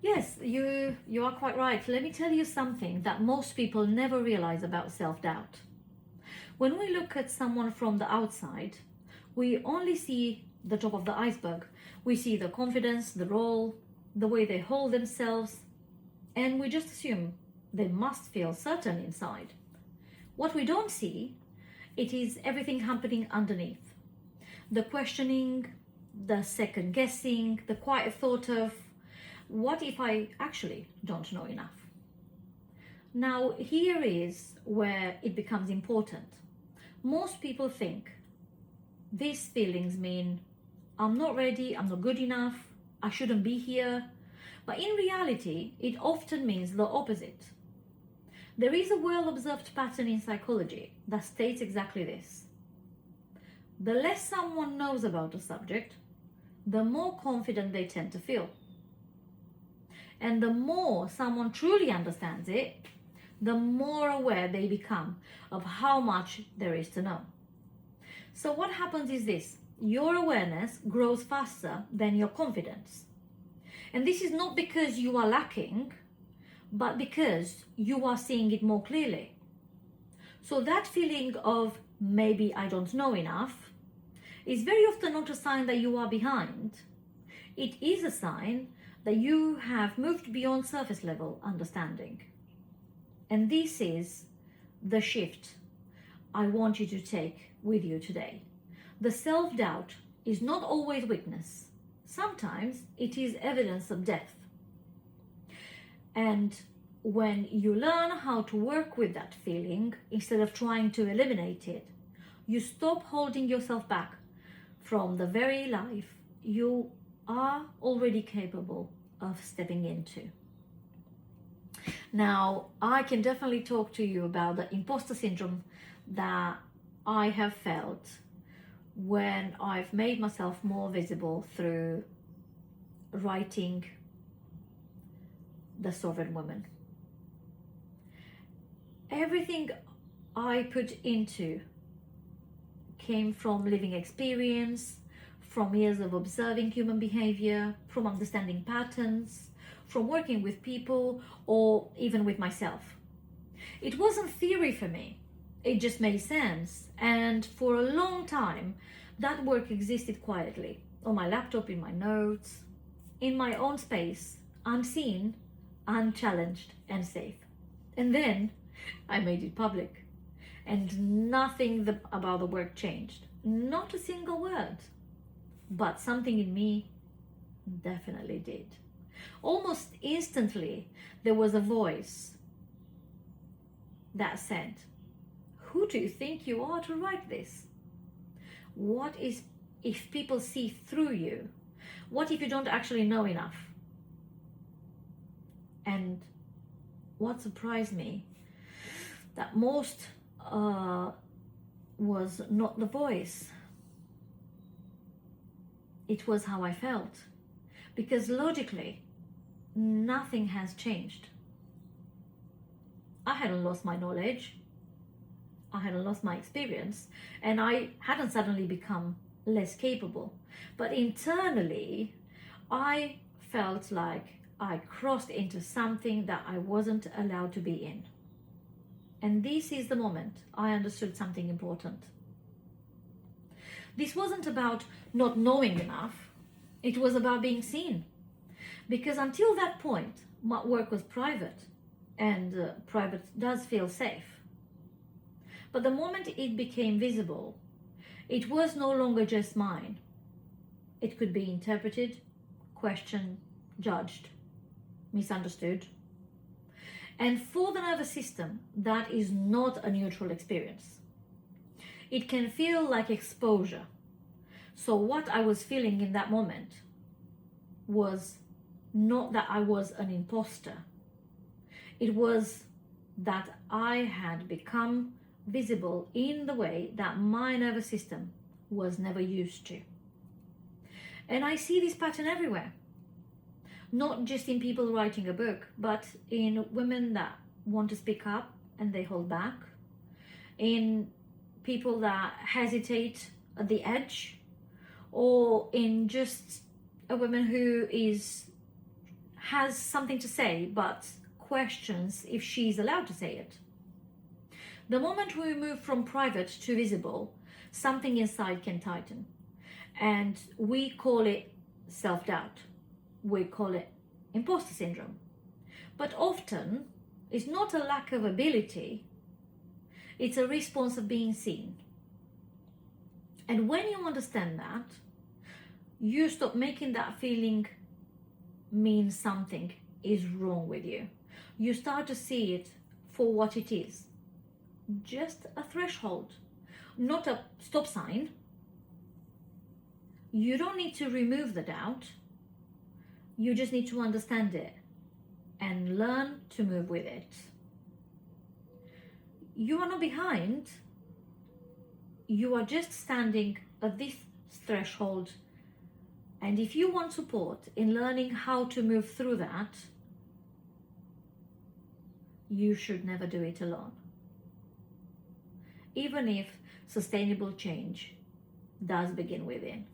Yes, you are quite right. Let me tell you something that most people never realize about self-doubt. When we look at someone from the outside, we only see the top of the iceberg. We see the confidence, the role, the way they hold themselves, and we just assume they must feel certain inside. What we don't see, it is everything happening underneath. The questioning, the second guessing, the quiet thought of, what if I actually don't know enough? Now, here is where it becomes important. Most people think these feelings mean I'm not ready, I'm not good enough, I shouldn't be here. But in reality, it often means the opposite. There is a well-observed pattern in psychology that states exactly this. The less someone knows about a subject, the more confident they tend to feel. And the more someone truly understands it, the more aware they become of how much there is to know. So what happens is this: your awareness grows faster than your confidence. And this is not because you are lacking, but because you are seeing it more clearly. So that feeling of maybe I don't know enough is very often not a sign that you are behind. It is a sign that you have moved beyond surface level understanding. And this is the shift I want you to take with you today. The self-doubt is not always weakness. Sometimes it is evidence of depth. And when you learn how to work with that feeling, instead of trying to eliminate it, you stop holding yourself back from the very life you are already capable of stepping into. Now, I can definitely talk to you about the imposter syndrome that I have felt when I've made myself more visible through writing The Sovereign Woman. Everything I put into came from living experience, from years of observing human behavior, from understanding patterns, from working with people, or even with myself. It wasn't theory for me, it just made sense. And for a long time, that work existed quietly on my laptop, in my notes, in my own space, unseen, unchallenged, and safe. And then I made it public, and nothing about the work changed. Not a single word. But something in me definitely did. Almost instantly, there was a voice that said, "Who do you think you are to write this? What is if people see through you? What if you don't actually know enough?" And what surprised me, that most was not the voice. It was how I felt. Because logically, nothing has changed. I hadn't lost my knowledge, I hadn't lost my experience, and I hadn't suddenly become less capable. But internally, I felt like I crossed into something that I wasn't allowed to be in. And this is the moment I understood something important. This wasn't about not knowing enough, it was about being seen. Because until that point, my work was private, and private does feel safe. But the moment it became visible, it was no longer just mine. It could be interpreted, questioned, judged, misunderstood. And for the nervous system, that is not a neutral experience. It can feel like exposure. So what I was feeling in that moment was not that I was an imposter. It was that I had become visible in the way that my nervous system was never used to. And I see this pattern everywhere. Not just in people writing a book, but in women that want to speak up and they hold back, in people that hesitate at the edge, or in just a woman who is has something to say but questions if she's allowed to say it. The moment we move from private to visible, something inside can tighten. And we call it self-doubt. We call it imposter syndrome. But often, it's not a lack of ability, it's a response of being seen. And when you understand that, you stop making that feeling mean something is wrong with you. You start to see it for what it is. Just a threshold, not a stop sign. You don't need to remove the doubt. You just need to understand it and learn to move with it. You are not behind. You are just standing at this threshold. And if you want support in learning how to move through that, you should never do it alone. Even if sustainable change does begin within.